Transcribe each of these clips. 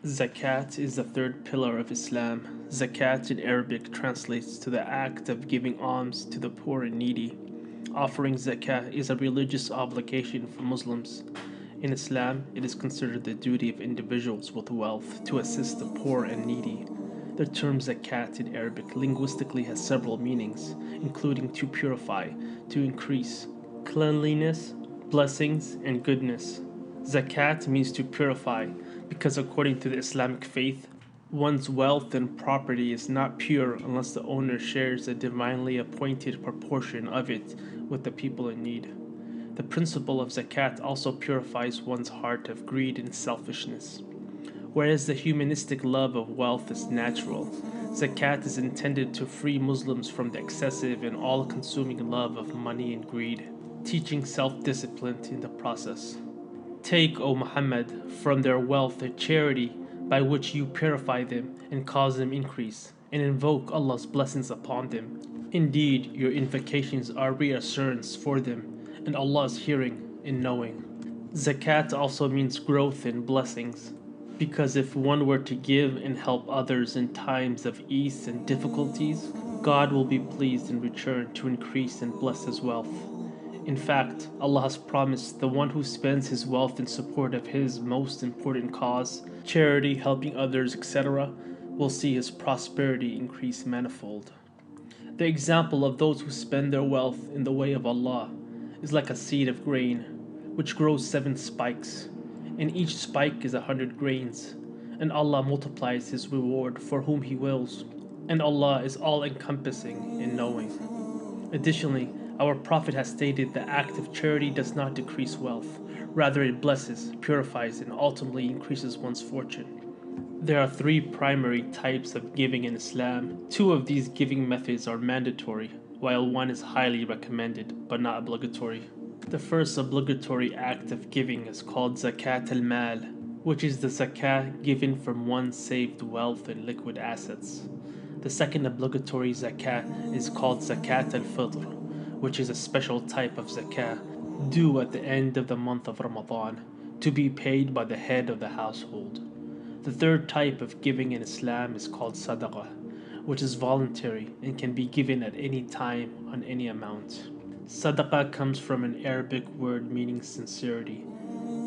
Zakat is the third pillar of Islam. Zakat in Arabic translates to the act of giving alms to the poor and needy. Offering zakat is a religious obligation for Muslims. In Islam, it is considered the duty of individuals with wealth to assist the poor and needy. The term zakat in Arabic linguistically has several meanings, including to purify, to increase, cleanliness, blessings, and goodness. Zakat means to purify because, according to the Islamic faith, one's wealth and property is not pure unless the owner shares a divinely appointed proportion of it with the people in need. The principle of zakat also purifies one's heart of greed and selfishness. Whereas the humanistic love of wealth is natural, zakat is intended to free Muslims from the excessive and all consuming love of money and greed, teaching self discipline in the process. Take, O Muhammad, from their wealth a charity by which you purify them and cause them increase, and invoke Allah's blessings upon them. Indeed, your invocations are reassurance for them, and Allah is hearing and knowing. Zakat also means growth and blessings, because if one were to give and help others in times of ease and difficulties, God will be pleased in return to increase and bless his wealth. In fact, Allah has promised the one who spends his wealth in support of his most important cause, charity, helping others, etc., will see his prosperity increase manifold. The example of those who spend their wealth in the way of Allah is like a seed of grain, which grows 7 spikes, and each spike is 100 grains, and Allah multiplies his reward for whom he wills, and Allah is all-encompassing and knowing. Additionally, our Prophet has stated the act of charity does not decrease wealth, rather it blesses, purifies, and ultimately increases one's fortune. There are 3 primary types of giving in Islam. 2 of these giving methods are mandatory, while one is highly recommended but not obligatory. The first obligatory act of giving is called Zakat al-Mal, which is the zakat given from one's saved wealth and liquid assets. The second obligatory zakat is called Zakat al-Fitr, which is a special type of zakat due at the end of the month of Ramadan, to be paid by the head of the household. The third type of giving in Islam is called Shadaqah, which is voluntary and can be given at any time on any amount. Sadaqah comes from an Arabic word meaning sincerity,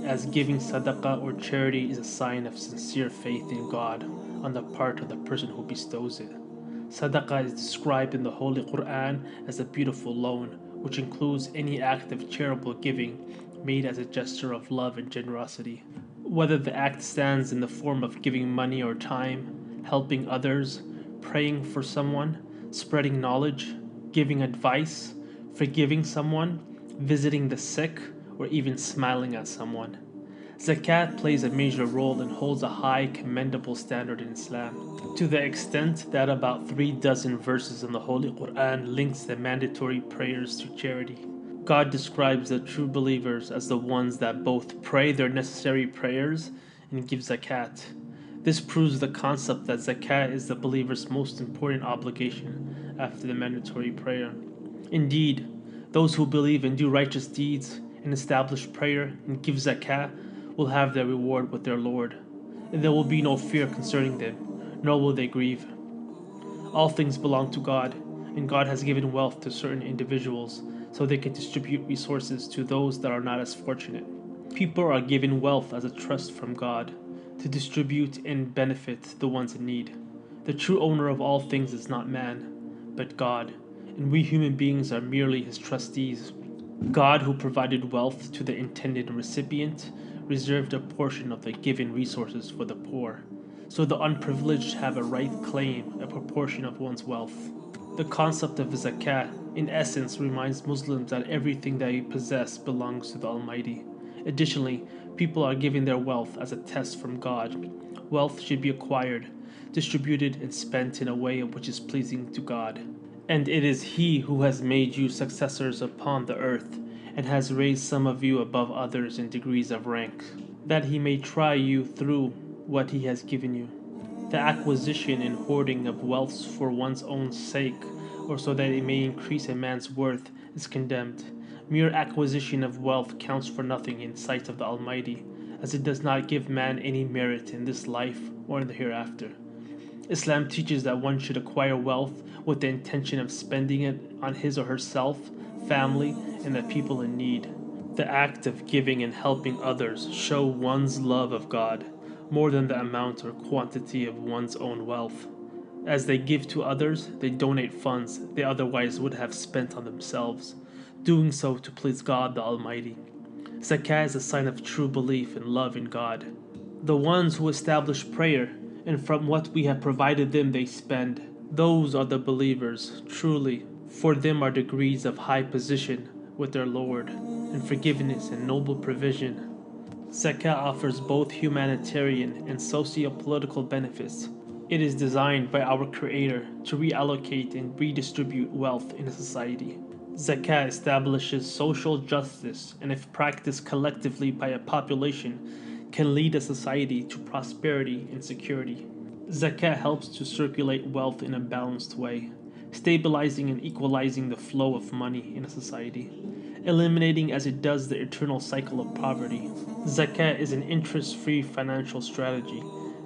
as giving sadaqah or charity is a sign of sincere faith in God on the part of the person who bestows it. Sadaqah is described in the Holy Quran as a beautiful loan, which includes any act of charitable giving made as a gesture of love and generosity. Whether the act stands in the form of giving money or time, helping others, praying for someone, spreading knowledge, giving advice, forgiving someone, visiting the sick, or even smiling at someone. Zakat plays a major role and holds a high, commendable standard in Islam, to the extent that about 3 dozen verses in the Holy Quran links the mandatory prayers to charity. God describes the true believers as the ones that both pray their necessary prayers and give zakat. This proves the concept that zakat is the believer's most important obligation after the mandatory prayer. Indeed, those who believe and do righteous deeds and establish prayer and give zakat will have their reward with their Lord, and there will be no fear concerning them, nor will they grieve. All things belong to God, and God has given wealth to certain individuals so they can distribute resources to those that are not as fortunate. People are given wealth as a trust from God to distribute and benefit the ones in need. The true owner of all things is not man, but God, and we human beings are merely his trustees. God, who provided wealth to the intended recipient, reserved a portion of the given resources for the poor, so the unprivileged have a right claim a proportion of one's wealth. The concept of zakat, in essence, reminds Muslims that everything they possess belongs to the Almighty. Additionally, people are given their wealth as a test from God. Wealth should be acquired, distributed, and spent in a way which is pleasing to God. And it is He who has made you successors upon the earth, and has raised some of you above others in degrees of rank, that He may try you through what He has given you. The acquisition and hoarding of wealth for one's own sake, or so that it may increase a man's worth, is condemned. Mere acquisition of wealth counts for nothing in sight of the Almighty, as it does not give man any merit in this life or in the hereafter. Islam teaches that one should acquire wealth with the intention of spending it on his or herself, family, and the people in need. The act of giving and helping others show one's love of God more than the amount or quantity of one's own wealth. As they give to others, they donate funds they otherwise would have spent on themselves, doing so to please God the Almighty. Zakah is a sign of true belief and love in God. The ones who establish prayer, and from what we have provided them they spend, those are the believers, truly. For them are degrees of high position with their Lord, and forgiveness and noble provision. Zakah offers both humanitarian and socio-political benefits. It is designed by our Creator to reallocate and redistribute wealth in a society. Zakah establishes social justice, and if practiced collectively by a population, can lead a society to prosperity and security. Zakah helps to circulate wealth in a balanced way, stabilizing and equalizing the flow of money in a society, eliminating as it does the eternal cycle of poverty. Zakah is an interest-free financial strategy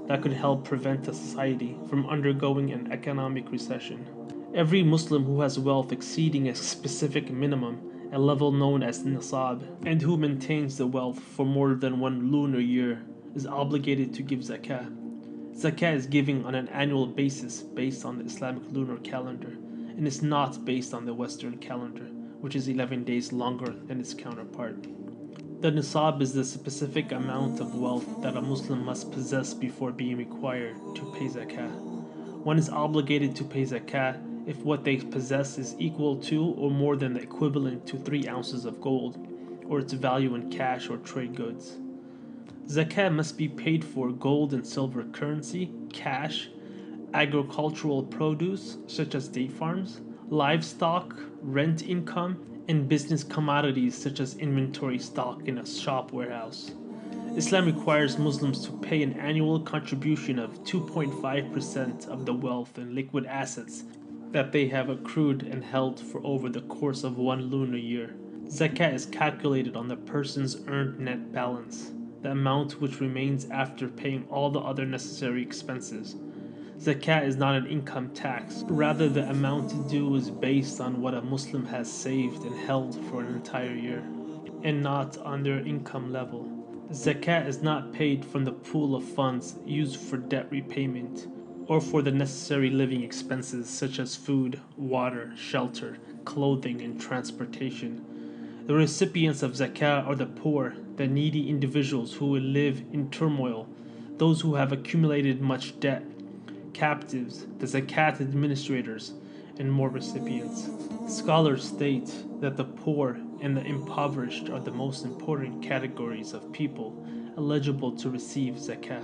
that could help prevent a society from undergoing an economic recession. Every Muslim who has wealth exceeding a specific minimum, a level known as nisab, and who maintains the wealth for more than one lunar year, is obligated to give zakah. Zakah is given on an annual basis based on the Islamic lunar calendar, and is not based on the Western calendar, which is 11 days longer than its counterpart. The nisab is the specific amount of wealth that a Muslim must possess before being required to pay zakah. One is obligated to pay zakah if what they possess is equal to or more than the equivalent to 3 ounces of gold, or its value in cash or trade goods. Zakah must be paid for gold and silver currency, cash, agricultural produce such as date farms, livestock, rent income, and business commodities such as inventory stock in a shop warehouse. Islam requires Muslims to pay an annual contribution of 2.5% of the wealth and liquid assets that they have accrued and held for over the course of one lunar year. Zakah is calculated on the person's earned net balance, the amount which remains after paying all the other necessary expenses. Zakah is not an income tax, rather the amount due is based on what a Muslim has saved and held for an entire year, and not on their income level. Zakah is not paid from the pool of funds used for debt repayment or for the necessary living expenses such as food, water, shelter, clothing, and transportation. The recipients of zakah are the poor, the needy individuals who will live in turmoil, those who have accumulated much debt, captives, the zakat administrators, and more recipients. Scholars state that the poor and the impoverished are the most important categories of people eligible to receive zakah.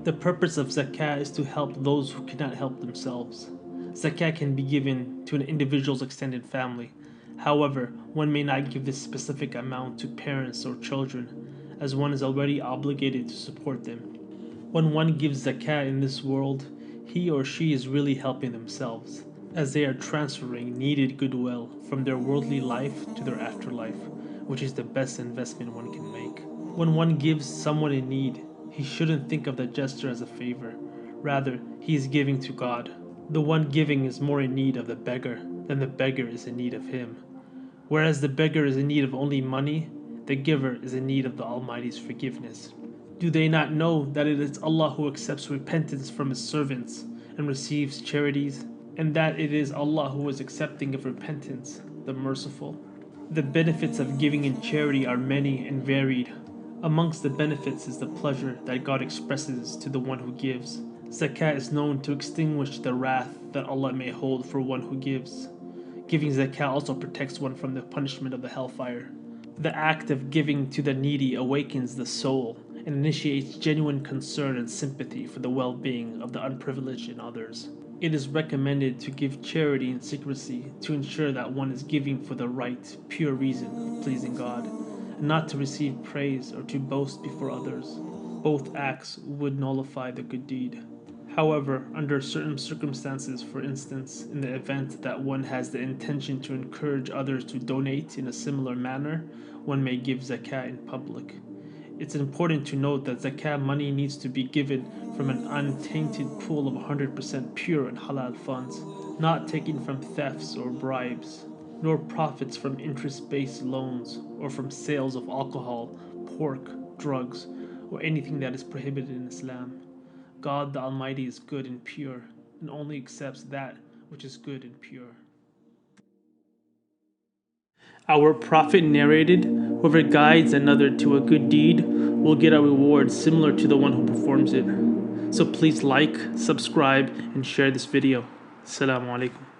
The purpose of zakah is to help those who cannot help themselves. Zakah can be given to an individual's extended family. However, one may not give this specific amount to parents or children, as one is already obligated to support them. When one gives zakah in this world, he or she is really helping themselves, as they are transferring needed goodwill from their worldly life to their afterlife, which is the best investment one can make. When one gives someone in need, he shouldn't think of the gesture as a favor. Rather, he is giving to God. The one giving is more in need of the beggar than the beggar is in need of him. Whereas the beggar is in need of only money, the giver is in need of the Almighty's forgiveness. Do they not know that it is Allah who accepts repentance from His servants and receives charities, and that it is Allah who is accepting of repentance, the merciful? The benefits of giving in charity are many and varied. Amongst the benefits is the pleasure that God expresses to the one who gives. Zakah is known to extinguish the wrath that Allah may hold for one who gives. Giving zakah also protects one from the punishment of the hellfire. The act of giving to the needy awakens the soul and initiates genuine concern and sympathy for the well-being of the unprivileged and others. It is recommended to give charity in secrecy to ensure that one is giving for the right, pure reason of pleasing God, and not to receive praise or to boast before others. Both acts would nullify the good deed. However, under certain circumstances, for instance, in the event that one has the intention to encourage others to donate in a similar manner, one may give zakah in public. It's important to note that zakat money needs to be given from an untainted pool of 100% pure and halal funds, not taken from thefts or bribes, nor profits from interest-based loans or from sales of alcohol, pork, drugs, or anything that is prohibited in Islam. God the Almighty is good and pure, and only accepts that which is good and pure. Our Prophet narrated, "Whoever guides another to a good deed will get a reward similar to the one who performs it." So please like, subscribe, and share this video. Assalamu alaikum.